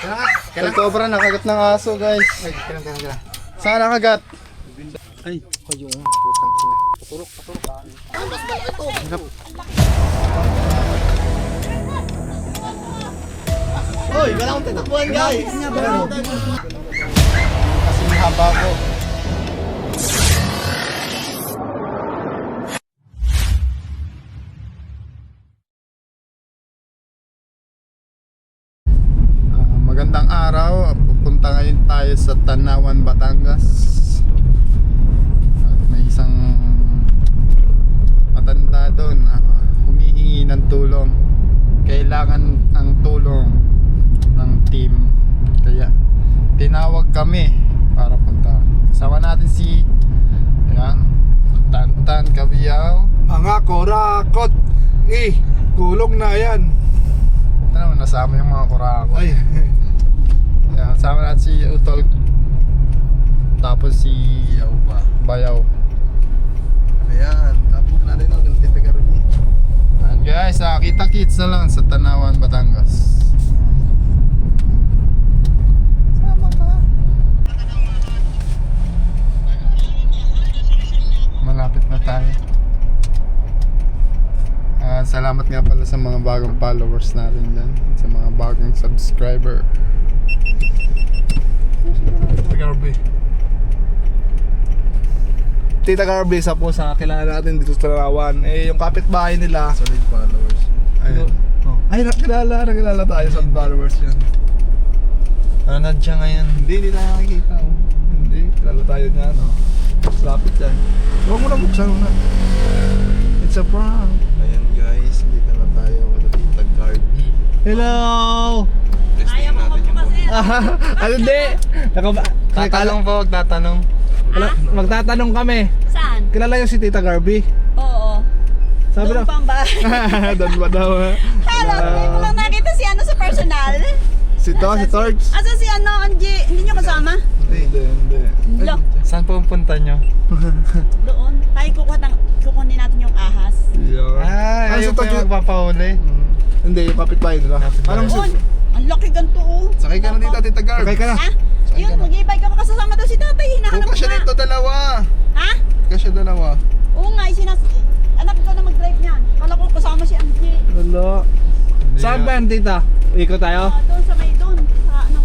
May cobra nakagat ng aso, guys. Saan nakagat? Ay, kayo nga, putang sina. Paturok. Hoy, wala akong tatakbuhan, guys. Kasi mahaba ko. Magandang araw. Pupunta ngayon tayo sa Tanawan, Batangas. At may isang matanda doon humihingi ng tulong. Kailangan ang tulong ng team. Kaya tinawag kami para punta. Kasama natin si Tantan Kabiyaw. Mga korakot. Kulong na yan. Ito naman, nasama yung mga kurakot. Ay. Ayan, kasama natin si Utol. Tapos si Bayaw. Ayan, tapos natin ang Tita Garbi. Ayan guys, kita-kits na lang sa Tanawan, Batangas. Sama ka. Malapit na tayo. Salamat nga pala sa mga bagong followers natin dyan. Sa mga bagong subscriber. Tita Garbi. Tita Garbi, isa po sa kilala natin dito sa Tanawan. Yung kapitbahay nila. Solid followers. Ayun. Ay, nakilala tayo sa followers yan. Anad siya ngayon. Hindi nila nakikita. Hindi, kilala tayo niyan. Lapit yan. Huwag mo na buksan muna. It's a prank. Ayan guys, dito na tayo kay Tita Garbi. Hello! Ayaw mo magpapasir. Ano hindi? Tatanong po, tatanong. Magtatanong kami. Saan? Kilala yung si Tita Garbi? Oo. Sabi Doon na. pang bahay. Doon ba daw ha? Hello, hindi mo lang nakita si ano sa personal. Si Torch? Asa si ano, Angie? Hindi nyo kasama? Hindi. Lo, Saan po ang punta nyo? doon. Tayo kukunin natin yung ahas. Yeah. Ah, ayaw si pa Torch yung magpapahuli. Hindi, yung kapitbahay nila. Anong Doon. Ang laki ganito oh. Sakay ka na dito, Tita Garbi. Sakay ka na. Ha? Yun, mag-ibay ka makasasama daw si tatay. Hinahanap ko Kasya nga. dito dalawa. Ha? Kasya dalawa. Oo nga, anak ko na mag-drive niyan. Kala ko kasama si Angie. Hello. Saan ba yan, Tita? Ikot tayo? Doon sa may doon. Sa ano.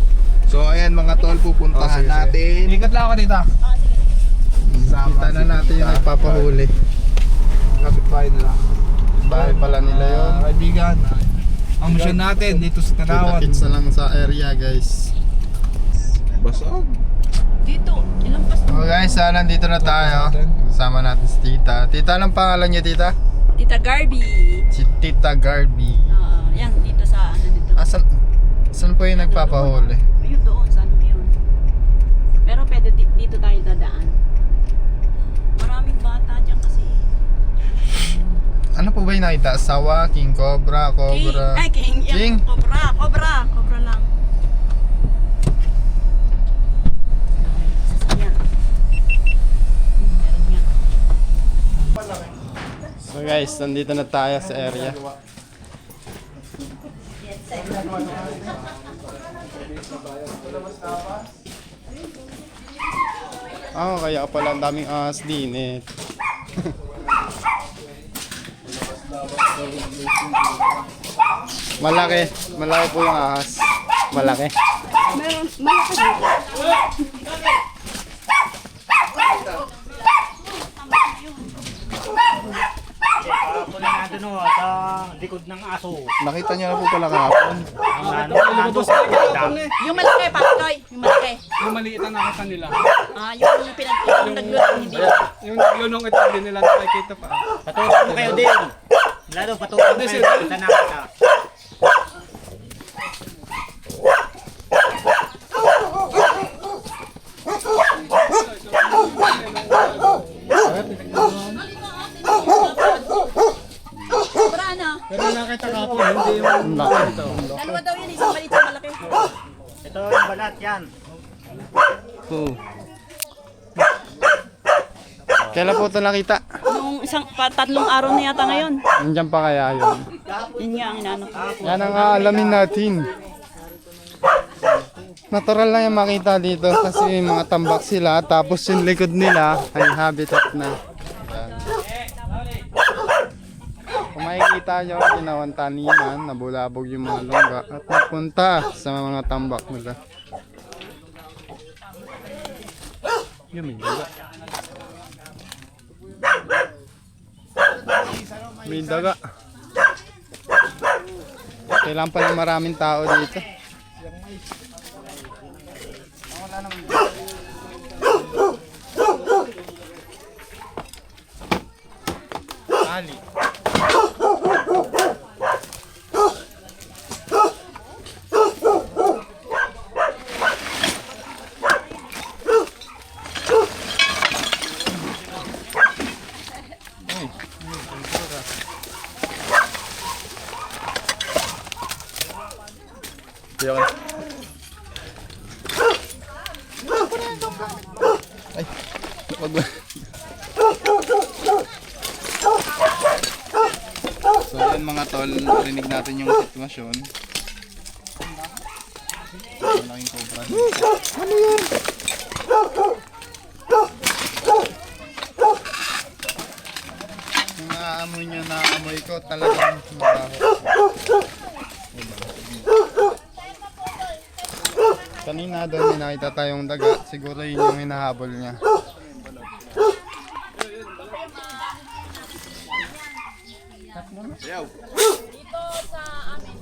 So ayan mga tol, pupuntahan natin. Ikot lang ako, Tita. Sige. Kita na natin yung nagpapahuli. Kapitbahay nila. Bahay pala nila yun. Kaibigan. Ang mission natin dito sa Tanawan. Kita-kits na lang sa area guys. Basag. Dito, ilang pas. So guys, nandito na tayo. Kasama natin si Tita. Tita, anong pangalan niya, Tita? Tita Garbi. Si Tita Garbi. Oo, yan dito sa ano dito. Saan po yung nagpapahuli? Ayun doon, saan yun? Pero pwede dito tayo dadaan. Maraming bata dyan kasi. Ano po ba yung nakita? Sawa, king cobra, cobra. King. King? Cobra lang. Sasaya. Meron nga. So guys, nandito na tayo sa area. Kaya pala ang daming ahas din eh. Malaki po yung ahas. Malaki. Meron, malaki dito. Sa likod ng aso. Nakita niyo na po pala kahapon. Yung malaki, Paskoy. Yung malaki. Yung maliit ang nakita nila. Yung naglulong hindi. Yung naglunong ito din nila nakikita pa. Patulog mo kayo din. Lalo patulog mo kayo sa nakita. Sobra na. Pero nakita ka po, hindi yung ito. Dalawa daw yun, isang maliit sa malaki. Ito yung balat yan. Kailan po ito nakita? Nung tatlong araw na yata ngayon. Nandiyan pa kaya yun? Yun nga ang inaano ko. Yan ang aalamin natin. natural lang yung makita dito kasi mga tambak sila tapos yung likod nila ay habitat na. Yan. Kung makikita nyo, ginawang taniman, nabulabog yung mga lungga at nagpunta sa mga tambak nila. Yun, may daga. May daga. Kailangan pala maraming tao dito. Wala naman. Ali. Yan. Ay, wag ba? So yan mga tol, narinig natin yung sitwasyon. Malaking cobra. Ano yan? Yung naamoy nyo, naamoy ko talagang mabaho. Kanina doon may nakita tayong daga, siguro yun yung hinahabol niya. Yaw. Dito sa amin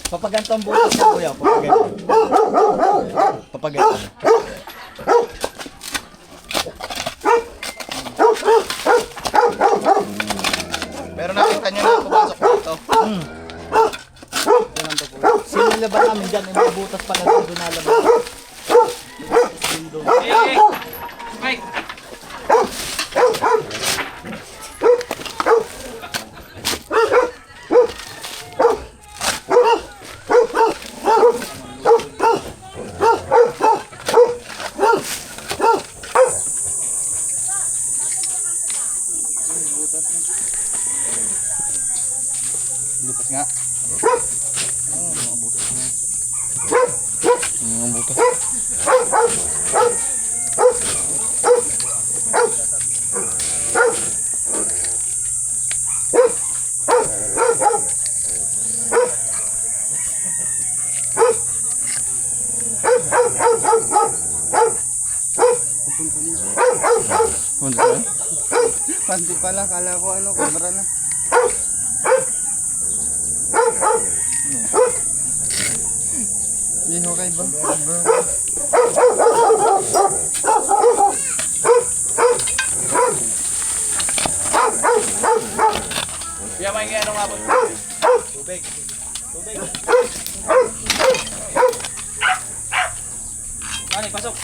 Papaganto ang butas mo, kuya. Papaganto. Papaganto. Pero nakita nyo na pumasok dito. Sinilaban namin dyan, may mga butas pala doon nalaban. Mike! Butas nga. Mga butas nga. Mga butas. Panti pala, kala ko ano, kubra na. Hindi okay ba? Kaya may ano nga po? Tubig. Tubig. Ano, pasok.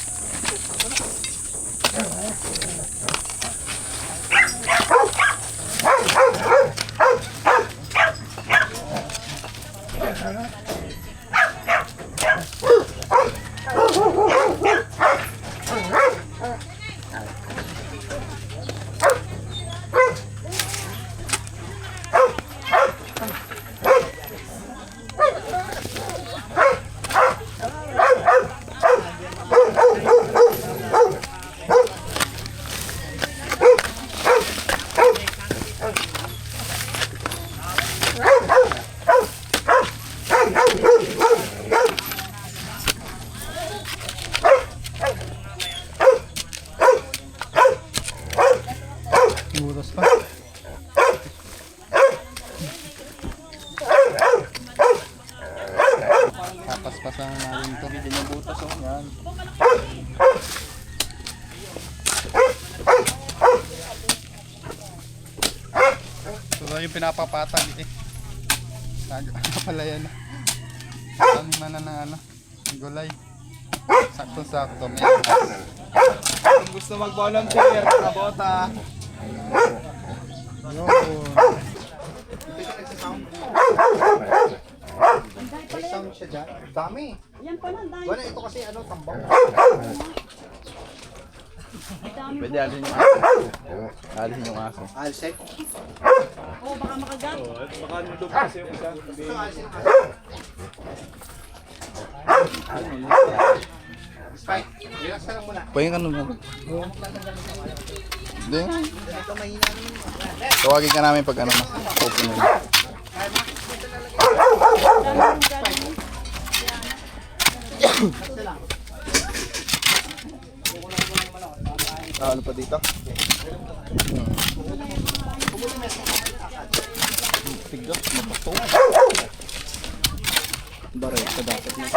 Butas pa. Tapaspasan natin ito. Hindi yung butas o. Yan. So yung pinapapatag eh. Pala yan. Taniman na ng ano. Gulay. Sakto-sakto. May gusto mag-volunteer, kabota. Yun. May sound siya dyan. Dami. Yan pala, dahil. Wala, ito kasi ano, tambaw. Dami. Pwede alisin yung aso. Alisin yung aso. Alsek. Oo, baka makagat. Baka nandun kasi yung isa. Spike, relax ka lang muna. Pwede ka naman. Hindi. Ito mahina naman. Tawagin ka namin pag ano na. Open na. Dami yung galing. Ano pa dito? Tigas, mabato. Baray ka dapat na.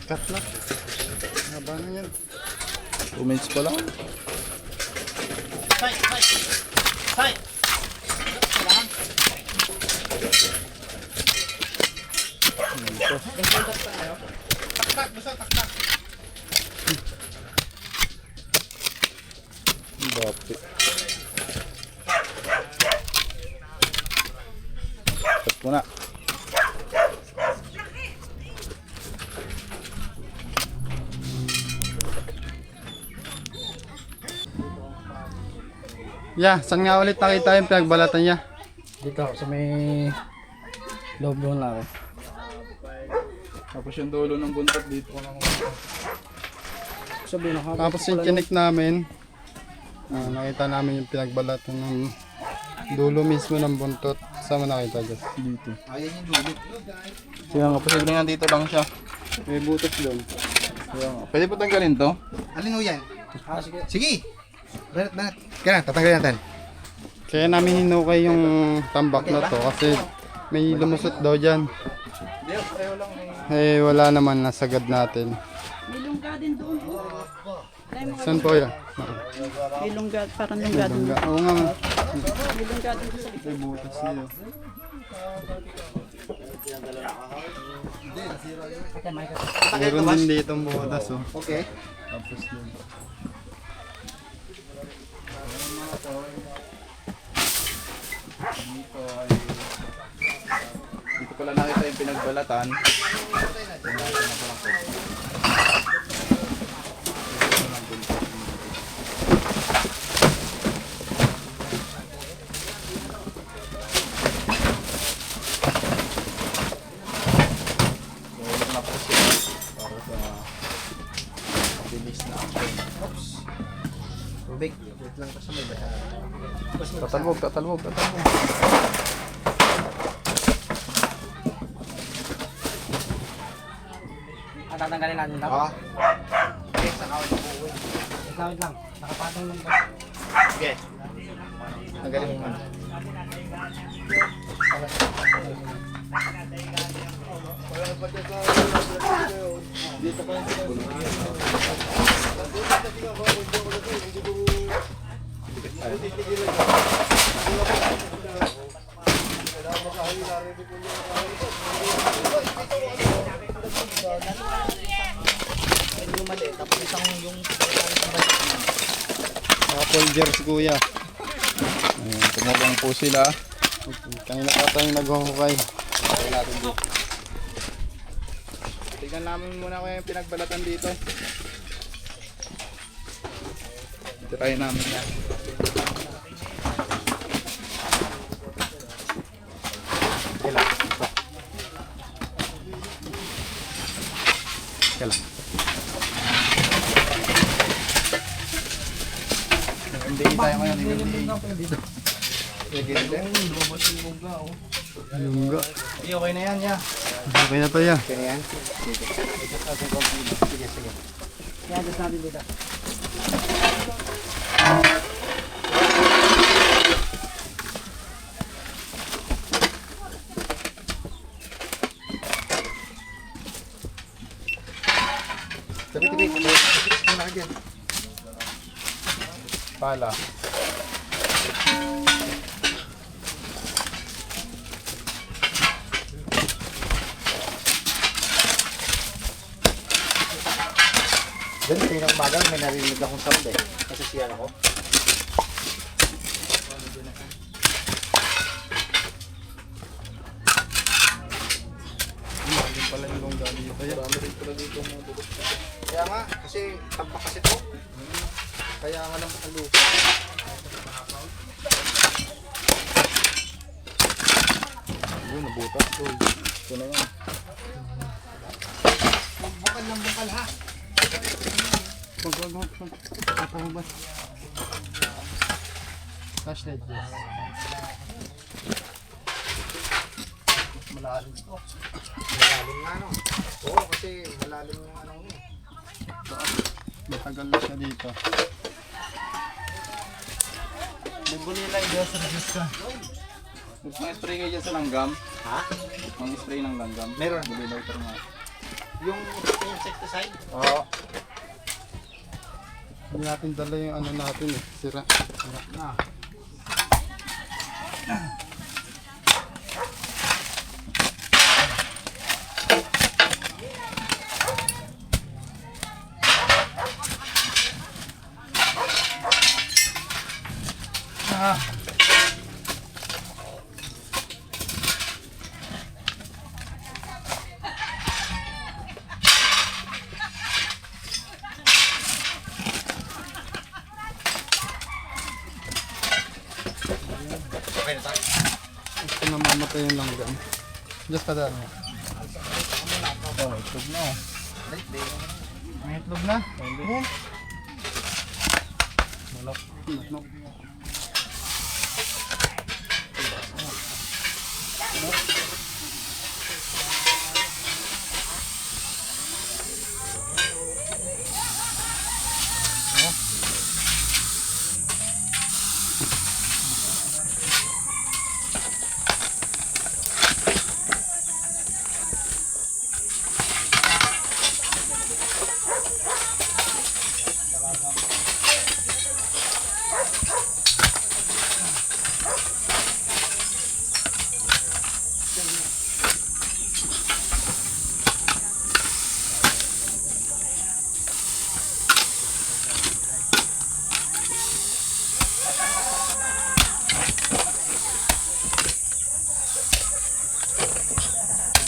Cut na. Haba na yan. 2 minutes pa lang. Bapi. Cut mo na. Yeah, saan nga ulit nakita yung pinagbalatan niya? Dito sa may loob doon lang. Tapos yung dulo ng buntot dito. Sabi na Tapos yung chinik namin, nakita namin yung pinagbalatan ng dulo mismo ng buntot. Saan mo nakita dyan? Dito. Ayan yung dulo. Kaya nga, posible nga dito lang siya. May butas doon. Kaya nga. Pwede pa tanggalin to? Alin mo yan? Sige. Sige. Banat. Kaya na, tatanggalin natin. Kaya namin hinukay yung tambak na to kasi may lumusot daw dyan. Hindi, ayaw lang. Eh wala naman, nasagad natin. May lungga din doon. Saan po yan? May lungga, parang lungga doon. Oo nga. May lungga doon sa likod. May butas niya. Meron din dito ang butas oh. Okay. Tapos doon. Dito pala nakita yung pinagbalatan. Na po siya para sa mabilis na action. Tubig. Wait lang kasi may basa. Tatalbog. tatanggalin natin ito. Ah. Isawit lang. Nakapatong lang ba? Sige. Magaling mo man. Folder si kuya. Ayan, tumulong po sila. Kanina pa tayong naghuhukay. Tignan namin muna ko yung pinagbalatan dito. Try namin yan. Kailan? Hindi tayo ngayon. Dito. Lungga. Okay na yan, ya. Okay na to ya. Okay na yan. Sige, sige. Kaya just natin dito. Tabi-tabi. Pala. Diyan, pinakamagal, may narinig akong sound eh. Nasasiyan ako. Yung pala yung lungga dito. Marami rin pala dito mga bulok. Kaya nga, kasi tampak kasi to. Kaya nga lang ang lupa. Yun, nabutas to. Ito na yan. Bukal ng bukal ha. Wag. Papahubas. Flashlight, yes. Malalim to. Malalim nga no. Oo, kasi malalim yung ano mo. Matagal na siya dito. Bubulila yung Diyos sa Diyos ka. Mag-spray kayo dyan sa langgam. Ha? Mag-spray ng langgam. Meron. Bulilaw ito nga. Yung insecticide? Oo. Hindi natin dala yung ano natin eh. Sira. Sira na. Okay na tayo. Gusto na mamatay yung langgam. Just pa daan mo. Oh, itlog na oh. May itlog na? Hindi. Malak.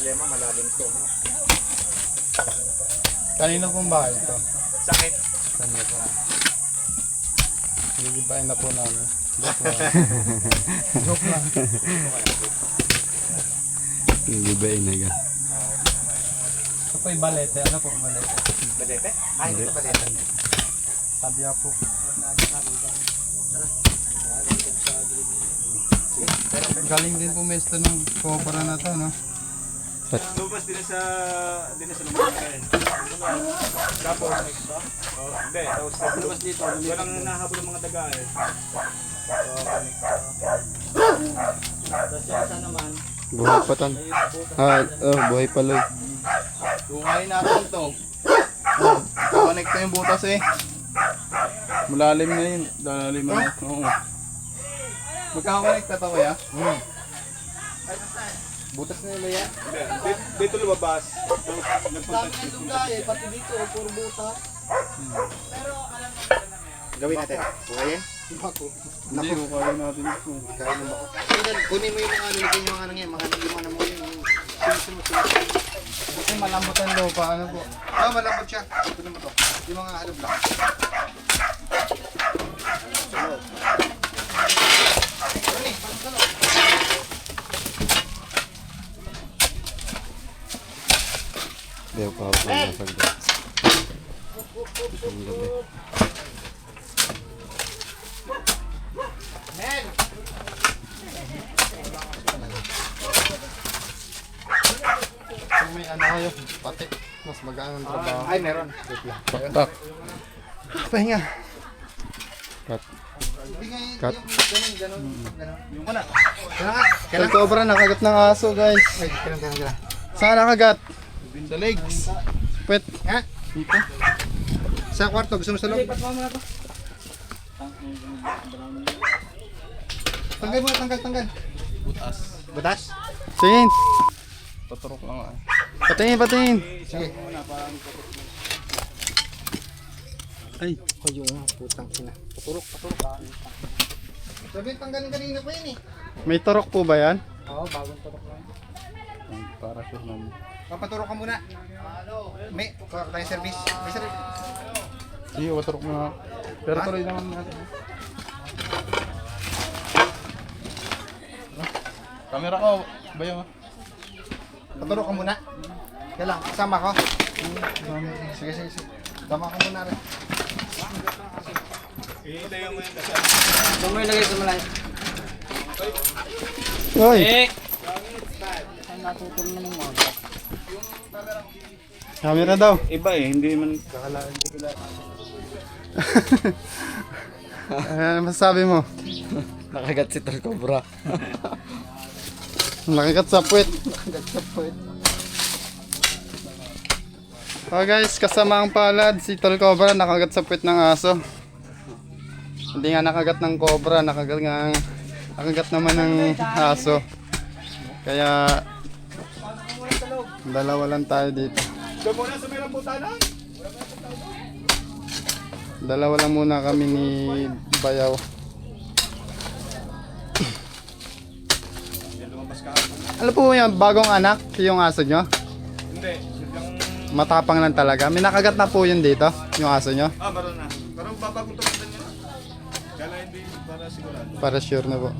Problema, malalim to. No? Kanina pong bahay ito. Sakit. Kanina po. Gigibayin na po namin. Joke lang. Gigibayin na ga. Ito po yung balete. Ano po balete? Balete? Ay, hindi pa balete. Tabya po. Galing din po mesto ng cobra na to, no? Lumabas din sa lumabas kayo. Tapos next ba? Oh, hindi. Tapos lumabas dito. Walang nahabol ng mga daga eh. Tapos yan naman. Buhay pa tan. Buhay pa loy. Tungayin natin to. Connect na yung butas eh. Malalim na yun. Dalalim na. Oo. Magkakakonect na to kuya? Butas na nila yan. Hindi. Dito lumabas. Nagpunta dito. Pati dito, puro butas. Gawin natin. Buhayin. Hindi ko kaya natin ito. Kaya naman ako. Kunin mo yung mga nilagay yung mga ano yan. Mga ano mo yun. Kasi malambot ang lupa, ano po? Malambot siya. Kunin mo to. Yung mga ano block. Deo pa ako sa sagda. Kung may ano kayo, pati, mas magaan ang trabaho. Ay, meron. Tak. Pahinga. Cut. Cut. Ganun. Yung wala. Kailan cobra nakagat ng aso, guys. Kailan. Saan nakagat? Sa legs. Pwet. Ha? Dito. Sa kwarto, gusto mo sa loob? Tanggal mo, tanggal. Butas. Butas? Sige. Tuturok lang ah. Patingin. Sige. Ay. Kayo nga, putang ina. Paturok. Sabi, tanggalin kanina pa yun eh. May turok po ba yan? Oo, bagong turok lang. Para sure naman. Papaturok ka muna. May, kaya tayong service. May service. Sige, waturok na. Pero tuloy naman natin. Camera ko, bayo ah. Paturok ka muna. Kaya lang, kasama ko. Sige. Tama ka muna rin. Iitayo mo yun kasi. Kung may lagay sa malay. Hoy. Ay, natutol na naman. Camera daw. Iba eh, hindi man Ano masasabi mo? Nakagat si Tol Cobra. Nakagat sa puwet. Oh guys, kasama ang palad, si Tol Cobra nakagat sa puwet ng aso. Hindi nga nakagat ng cobra, nakagat naman ng aso. Kaya dalawa lang tayo dito. Doon muna sa may rambutan. Dalawa lang muna kami ni Bayaw. Ano po yan, bagong anak, yung aso nyo? Hindi, yung... Matapang lang talaga. May nakagat na po yun dito, yung aso nyo. Meron na. Pero babagong tulitan nyo na. Kaya hindi para sigurado. Para sure na po.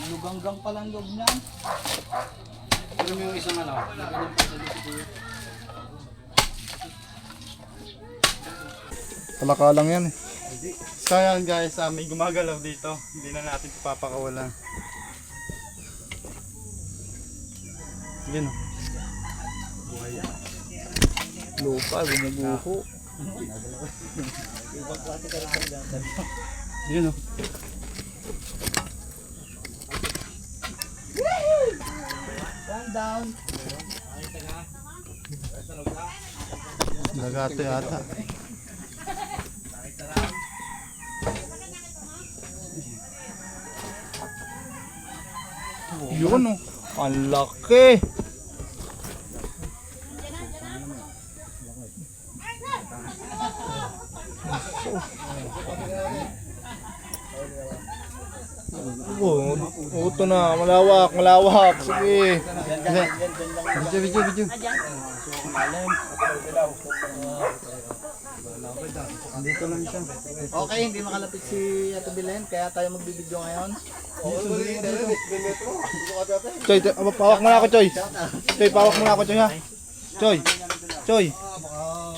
Luganggang palang loob niyan. Pero yung isang ano. Talaka lang yan eh. So yan guys, may gumagalaw dito. Hindi na natin ito papakawalan. Yun o. Lupa, gumuguho. Yun o. One down. Nagato yata. Yun oh. Ang laki. Ito na, malawak. Sige. Video. Dito lang siya. Okay, hindi makalapit si Ate Belen, kaya tayo magbibideo ngayon. Choy, pawak mo na ako, Choy. Choy, pawak mo na ako, Choy, ha? Choy. Choy.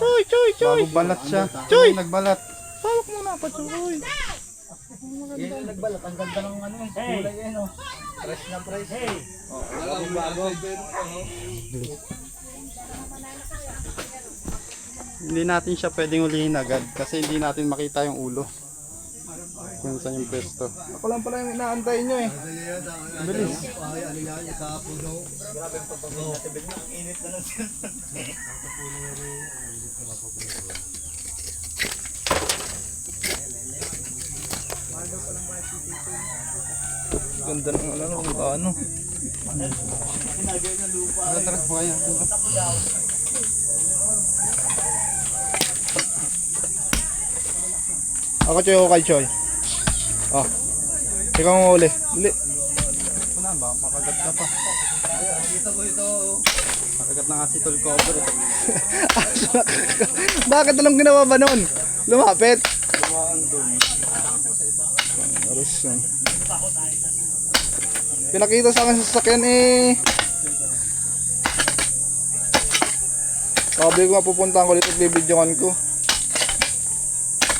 Choy. Bago balat siya. Choy! Nagbalat. Tawak muna pa, Choy. Yan nagbalat. Ang ganda ng ano eh. Kulay yan oh. Fresh na fresh. Bago. Hindi natin siya pwedeng ulihin agad kasi hindi natin makita yung ulo. Kung saan yung pwesto. Ako lang pala yung inaantay nyo eh. Bilis. Ganda ng ano, ano. Tara, kaya. Ako Choy, ako kay Choy. Oh. Ikaw ang uli. Dili. Wala ba? Makagat ka pa. Makagat na nga si Tol Cover. Bakit anong ginawa ba nun? Lumapit. Aros yun. Pinakita sa akin sa sasakyan eh. Sabi ko nga pupuntahan ko dito at bibidyoan ko.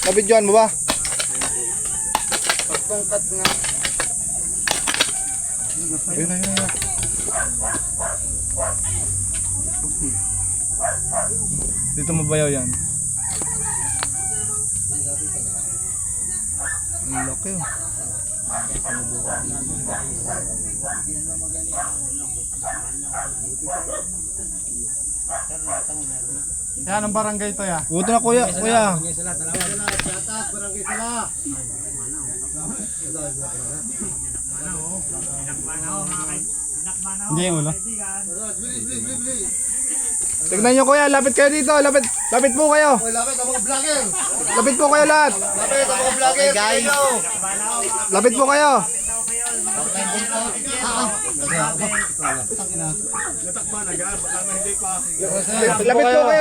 Nabidyoan mo ba? Pagtungkat nga. Ayun. Dito mabayaw yan. Ang laki oh. Yan ang barangay to ya. Buto na kuya. Hindi yung ulo. Tignan nyo kuya, lapit kayo dito. Lapit po kayo. Lapit ang mga vlogger. Lapit po kayo lahat. Lapit ang mga vlogger. Guys. Lapit po kayo.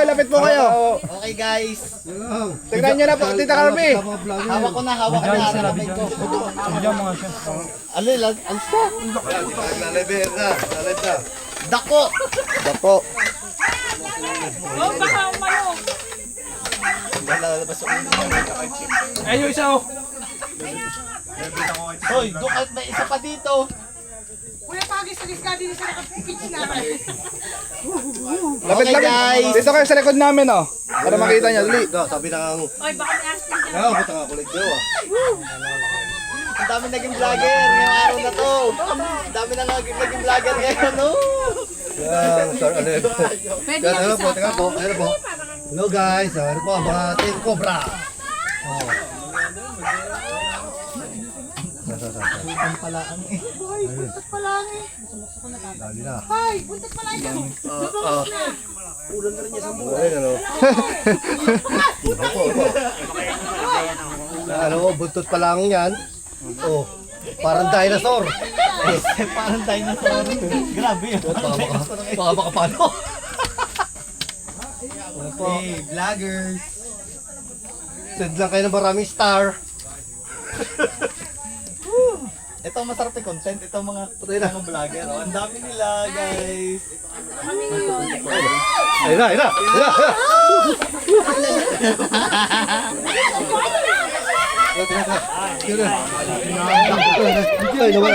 Lapit po kayo. Okay guys. Tignan nyo na po, Tita Carmi. Hawak ko na. Lapit ko. Alin, alis ka. Lalabir na. Dako. Dako. Oh, baka umayo. Ayun isa oh. Hoy, dukat na isa pa dito. Lapit. guys. Dito kayo sa likod namin oh. Para makita nyo. Dali. Sabi ng... Oy, baka may accident dyan. Buta nga kulit daw ah. Ang dami naging vlogger ngayong araw na to. Ang dami na naging vlogger ngayon, no? Yan, sorry, Pwede lang isa pa. Ano po? Hello guys, ano po, mga Team Cobra. Oh. Ang palaan eh. Ay, buntot palaan eh. Dali na. Ay, buntot palaan yan. Ulan na rin niya sa buhay. Ano? Ano, buntot palang yan. Oh, parang dinosaur. Parang dinosaur. Grabe yun. Baka makapano. Hey, vloggers. Send lang kayo ng maraming star. Ito masarap yung content. Ito mga vlogger. Oh. Ang dami nila, guys. Ayun na.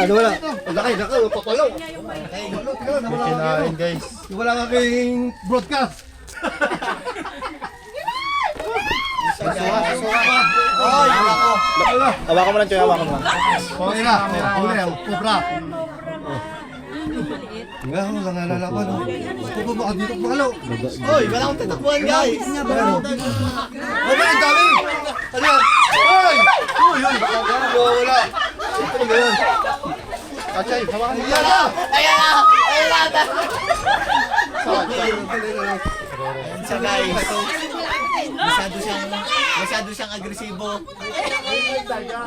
Nawala. Laki, papalo. Kinain guys. Wala nga kayong broadcast. Hawakan mo lang, Choy. Hawakan mo. Okay na. Huli ang kubra. Nga, wala nga lalaban. Kuba baka dito palo. Oy, wala akong tatakbuhan guys. Ano yung dami? Ano yan? Oy! Wala. Ano ba yun? Achay, hawakan mo. Ayan na! So guys, masyado siyang agresibo.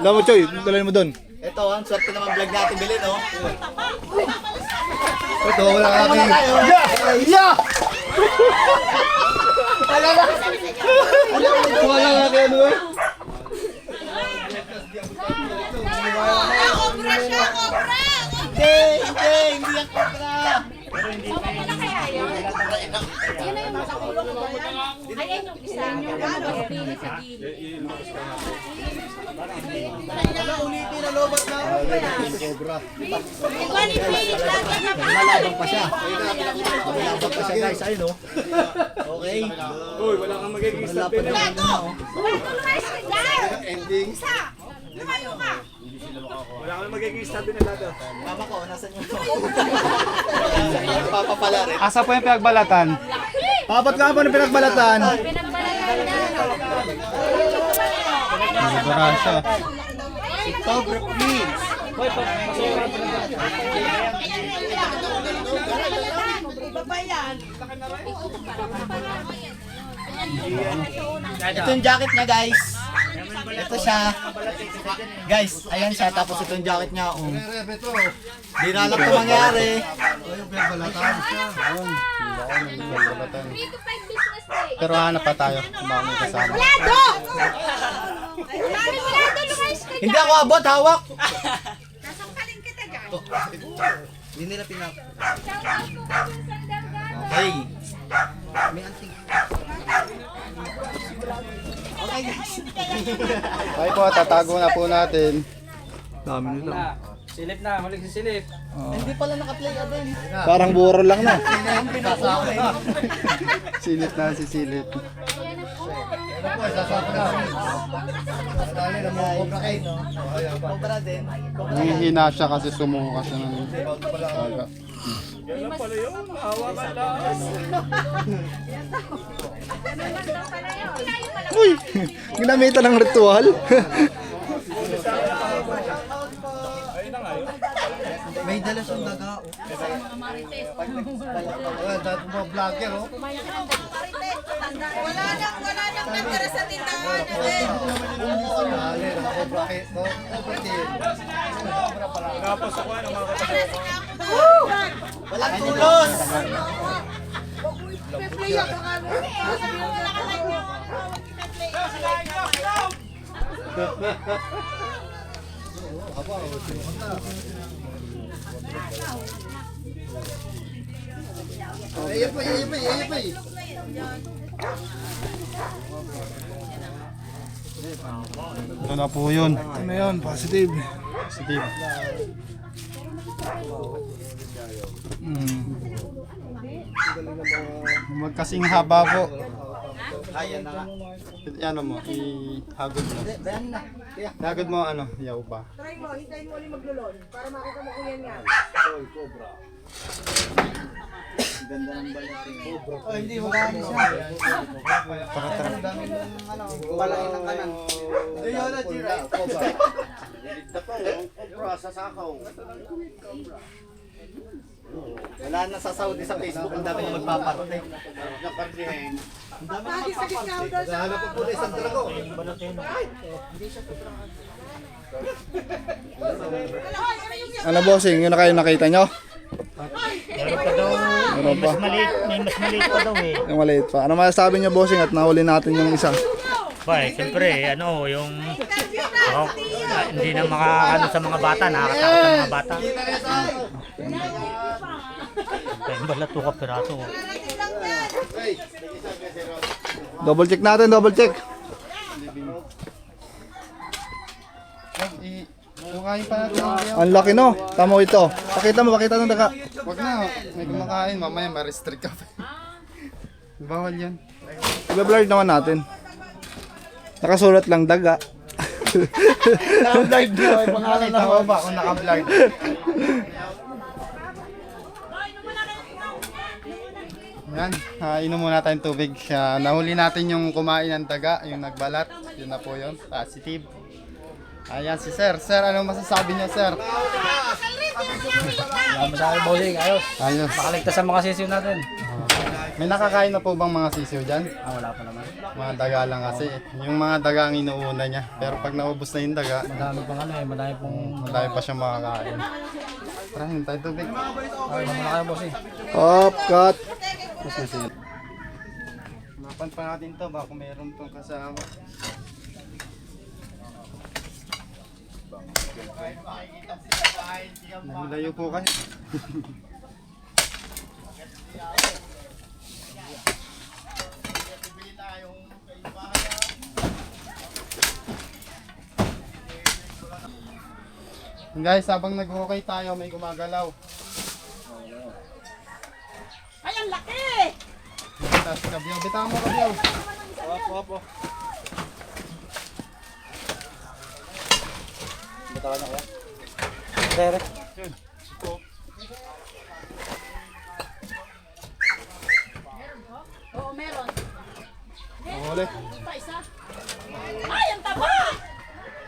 Alam mo, Choy. Dalhin mo doon. Ito, ang swerte naman vlog natin bilhin, oh. Ito, wala ka aking... Yeah! Wala ka aking ano eh. Hindi yan cobra. hindi pa yun. Ulitin na lobat na. Cobra. Malabang pa siya. Malabang pa siya guys. Ayun o. Okay. Uy, wala kang magiging stop din. Ending. Wala kang magiging stop din na lado. Mama ko, nasan yung Papa pala rin. Asa po yung pinagbalatan? Apat ka pa na pinagbalatan. Nagbaraan siya. Cobra please. Ito yung jacket niya guys. Ito siya. Guys, ayan siya. Tapos ito yung jacket niya. Di na alam ito mangyari. Pero hanap pa tayo. Baka may kasama. Hindi ako abot, hawak. Hindi nila pinap. Okay. May anting. Okay guys. Okay po, tatago na po natin. Dami nila. Silip na, malik si silip. Hindi pala naka-play din. Parang buro lang na. Silip na si Silip. Cobra din. Nanghihina siya kasi sumuka siya ng aga. Yan lang pala yun. Hawa ka lang. Uy! Ginamitan ng ritual. May dala siyang daga. Dahil mo vlogger oh. Wala nang natira sa tindahan natin. Tapos ako ng mga Walang tulos! Ayan pa. Ito na po yun. Ano yun? Positive. Positive. Magkasing haba po. Ayan na nga. Ano mo, ihagod mo. Bayan na. Ihagod mo ano, yaw ba? Try mo, hintayin mo ulit maglulon para makita mo kung yan nga. Ganda ng balat eh. Oh, hindi mo kaya siya. Ang dami ng ano, balaki ng kanan. Ayun na, tira. Wala na sa Saudi sa Facebook, ang dami na magpaparte. Pagi sa gitna ko daw sa... Hanap po na isang drago. Ano bossing, yun na kayo nakita nyo? Meron pa daw, Meron pa. may mas maliit pa daw eh. Yung maliit pa. Ano masasabi nyo bossing at nahuli natin yung isa? Ba, siyempre, ano, yung hindi na makaano sa mga bata, nakakatakot sa mga bata. Kaya balat to ka piraso. Double check natin, double check. Kukain pa natin. Ang laki no. Tamo ito. Pakita ng daga. Wag na, may kumakain. Mamaya ma-restrict ka pa. Bawal yan. I-blurred naman natin. Nakasulat lang daga. Naka-blurred na. May pangalan na ba kung naka-blurred? Yan, inom muna tayong tubig. Nahuli natin yung kumain ng daga, yung nagbalat. Yun na po yun, positive. Ayan si Sir. Sir, anong masasabi niyo, Sir? Masabi bowling, ayos. Ayos. Nakaligtas sa mga sisiw natin. May nakakain na po bang mga sisiw dyan? Wala pa naman. Mga daga lang kasi. Yung mga daga ang inuuna niya. Pero pag naubos na yung daga, Madami pang ano eh, madami pong... madami pa siyang makakain. Tara, hintay tubig. Ay, naman na kayo bossing. Up, cut. Mapan pa natin to, baka meron tong kasama. Naglayo po kayo. Guys, habang nag-okay tayo, may gumagalaw. Ay, ang laki! Tapos kabyaw, bitawan mo kabyaw. Opo. Batawan ako. Direct. Oo, meron. Mahuli. Pa isa. Ay, ang taba!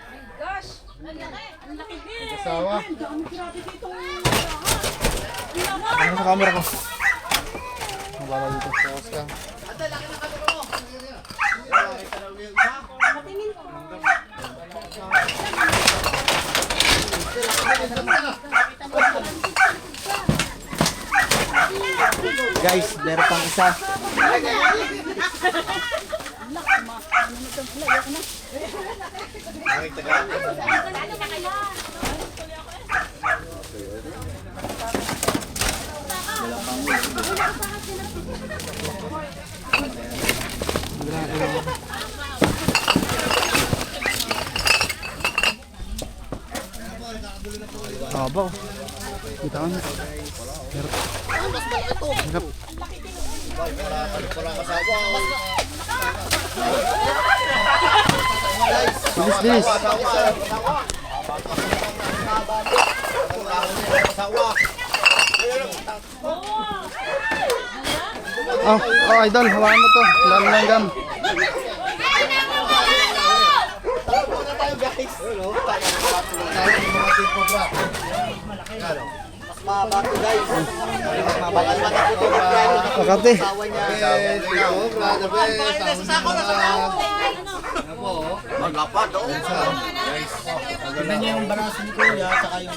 My gosh! Ang laki! Ang laki din! Asawa. Ay, ang dami grabe dito. Ano sa camera ko? Mababa dito sa Oscar. Patingin ko. Guys, meron pang isa. Abaw. Bitawan mo. Hirap. Bilis. Oh, idol, hawakan mo to. Langgam. Makati. Tignan niyo yung baraso ni Kuya, tsaka yung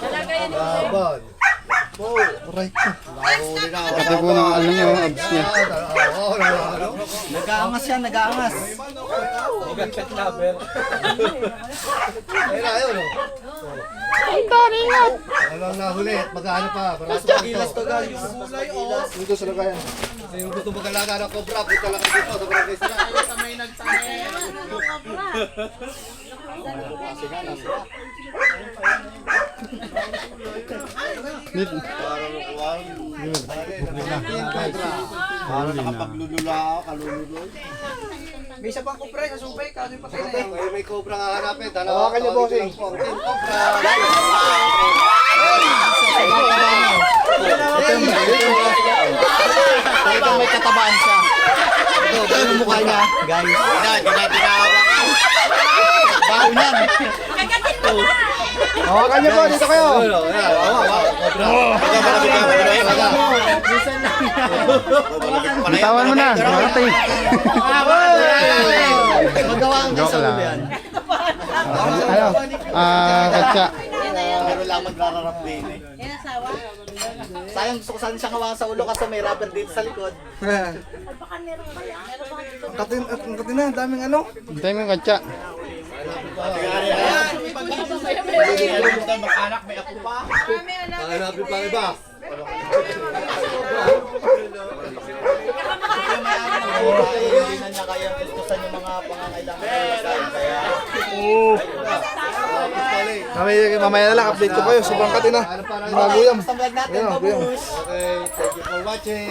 laban. Aray ko. Pati po ng ano niya, abs niya. Nag-aangas yan, nag-aangas. Ayun, no? Ang dami nga. Walang nahuli at mag-ano pa. Baraso pa ito. Dito sa lagayan. Yung gusto mag-alaga ng cobra, punta lang kayo dito sa barangay sila. Parang nakapaglulula ako, kalululoy. May isa pang kupre, kasupay, kaso yung patay na yan. May cobra nga hanapin. Hawakan niyo, bossing. Cobra. Talaga may katabaan siya. Ito yung mukha niya, guys. Baho niyan. Hawakan niyo po, dito kayo. Bitawan mo na. Makati. Magawa ang Joke sa ulo lang. yan. Ano? Katsa. Pero lang magrararap din eh. Yan asawa. Sayang gusto ko sana siyang hawakan sa ulo kasi may rubber dito sa likod. Baka meron ba yan? Meron ba dito? Ang katin na, daming ano. Hintay mo yung katsa. Hanapin pa iba. Hindi na niya kaya gustusan yung mga pangangailangan ng kaya Mamaya na lang, update ko kayo. Sobrang katin na. Maguyam. sa vlog natin, Ayun, babush! Okay, thank you for watching.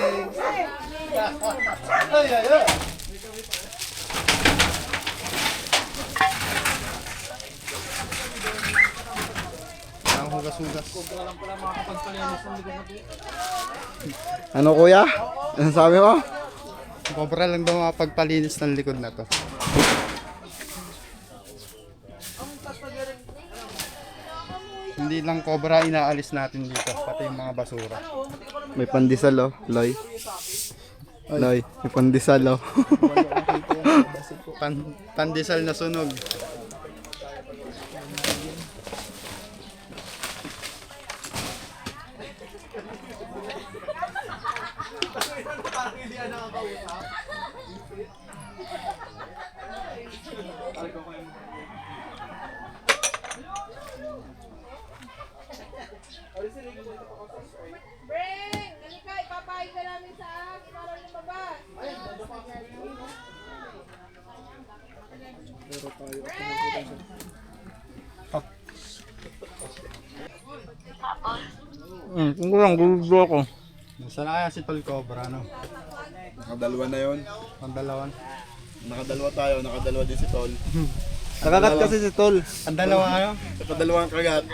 Ang hugas-hugas. Ano kuya? Ano sabi mo? Cobra lang daw makapagpalinis ng likod na to. Hindi lang cobra inaalis natin dito, pati yung mga basura. May pandesal oh, Loy. Loy, may pandesal oh. Pandesal na sunog. Bring! Halika, ipapahin ka namin sa para lumabas. Kung lang, gulo ako. Nasaan na kaya si Tol Cobra, no? Nakadalawa na yun. Ang dalawan. Nakadalawa tayo, nakadalawa din si Tol. Nakagat kasi si Tol. Ang dalawa kayo? Nakadalawang kagat.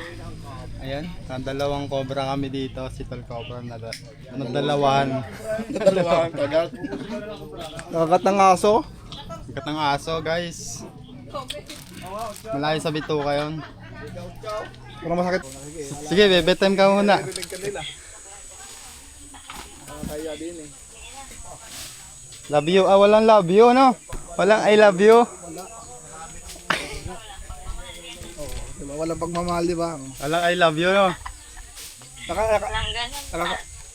Ayan, ang dalawang cobra kami dito, si Tol Cobra na dalawan. Nakadalawang kagat. Nakagat ng aso. Sikat ng aso, guys. Malayo sa bituka yun. Parang masakit. Sige, bedtime ka muna. Kaya din eh. Love you. Walang love you, no? Walang I love you. Diba? Walang pagmamahal, di ba? Walang I love you, no?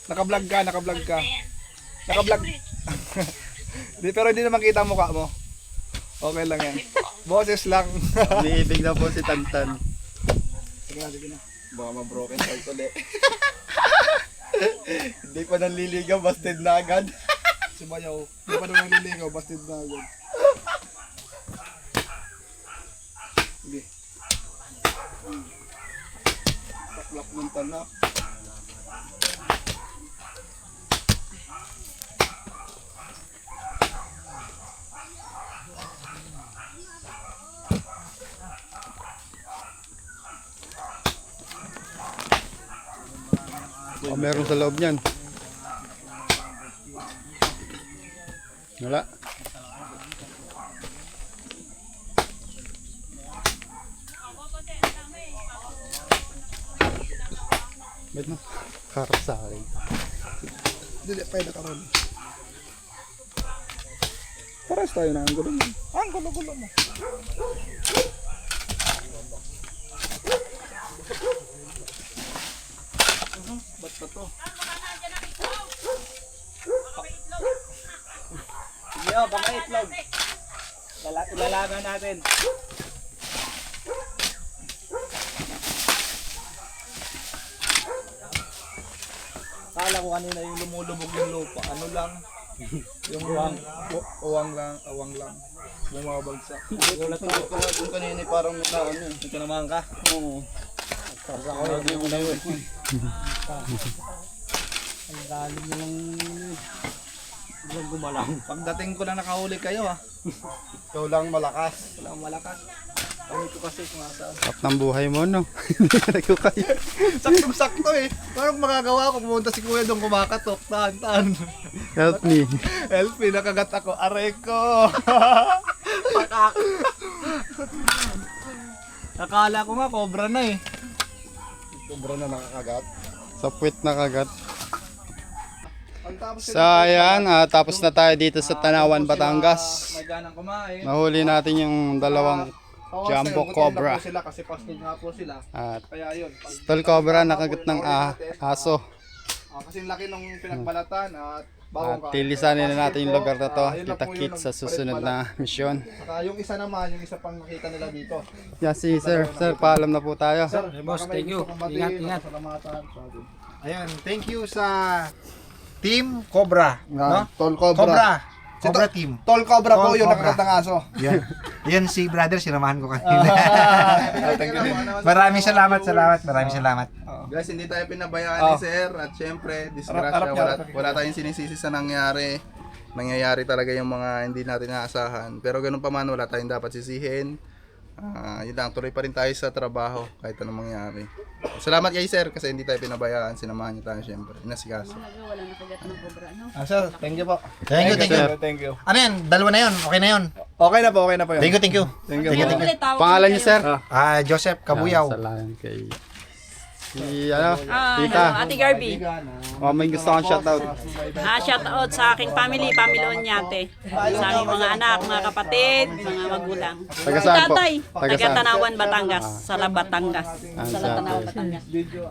Naka-vlog ka. Naka-vlog. Pero hindi naman kita ang mukha mo. Okay lang yan. Boses lang. Umiibig na po si Tantan. Sige na. Baka ma-broken heart ulit. Hindi pa nanliligaw, busted na agad. Si Bayaw. Hindi pa naman naliligaw. Bastid na agad. Sige. Taklap ng tanak. O, meron sa loob niyan. Wala. Ba't mo? Karap sa akin. Hindi, pwede ka ron. Paras tayo na ang gulo mo. Ang gulo-gulo mo. Ba't pa to? Yo, baka itlog. Ilalaga natin. Kala ko kanina yung lumulubog yung lupa. Ano lang? Yung awang lang. Bumabagsak. Gulat na ako kung kanina parang may naano yun. Ito naman ka? Oo. Ang galing mo lang biglang gumalang. Pagdating ko na nakahuli kayo ah. Ikaw lang malakas. Wala akong malakas. Kami ko kasi kumasaan. Tap ng buhay mo, no? Hindi ko kayo. Saktong-sakto eh. Parang magagawa ko. Pumunta si kuya doon kumakatok. Tahan. Help me. Help me, nakagat ako. Aray ko. Pakak. Akala ko nga, cobra na eh. Sobra na nakakagat. Sa puwit na kagat. Pagtapos So, ayan. Tapos na tayo dito sa Tanawan, Batangas. may ganang kumain. Nahuli natin yung dalawang Jumbo Cobra. Sila kasi pastig nga po sila. At Kaya yun. Tol Cobra nakagat ng aso. Kasi laki nung pinagbalatan at bawang At tilisanin na natin yung lugar na to. Kita-kits sa susunod na misyon. Saka yung isa naman, yung isa pang nakita nila dito. Yeah, si sir. Sir, paalam na po tayo. Sir, boss, baka may thank you. gusto kong batiin, Ingat. pasalamatan, sabi. Ayan, thank you sa Team Cobra, no? Tol Cobra. Cobra. Cobra Team. Tol Cobra po Tol yung Cobra. nakagat ng aso. Yan. Yan si brother, sinamahan ko kanina. Thank you din. Maraming salamat. Maraming salamat. Guys, hindi tayo pinabayaan ni Sir at syempre, disgrasya, wala tayong sinisisi sa nangyari. Nangyayari talaga yung mga hindi natin naasahan. Pero ganun pa man, wala tayong dapat sisihin. Yun lang, tuloy pa rin tayo sa trabaho kahit anong mangyari. Salamat kay Sir kasi hindi tayo pinabayaan. Sinamahan niyo tayo syempre. Inasikaso. Wala nakagat ng cobra, no? Sir, thank you po. Thank you. Thank you. Ano yan? Dalawa na yun. Okay na yun. Okay na po yun. Thank you. Thank you. Ulit, tawag Pangalan ko niyo, kayo. sir? Joseph Kabuyaw. Salamat kay... Si, ano? Hello, Tita. Ate Garby. May gusto kang shoutout. Shout out sa aking family, Onyate. Sa aming mga anak, mga kapatid, mga magulang. Taga saan po? Tatay, Taga taga saan? Tanawan, Batangas. Sa Batangas. Sa sa Tanawan, Batangas.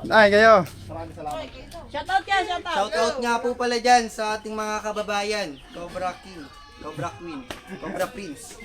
Ay, kayo. Shout out ka, shout out. Shoutout nga po pala dyan sa ating mga kababayan. Cobra King, Cobra Queen, Cobra Prince.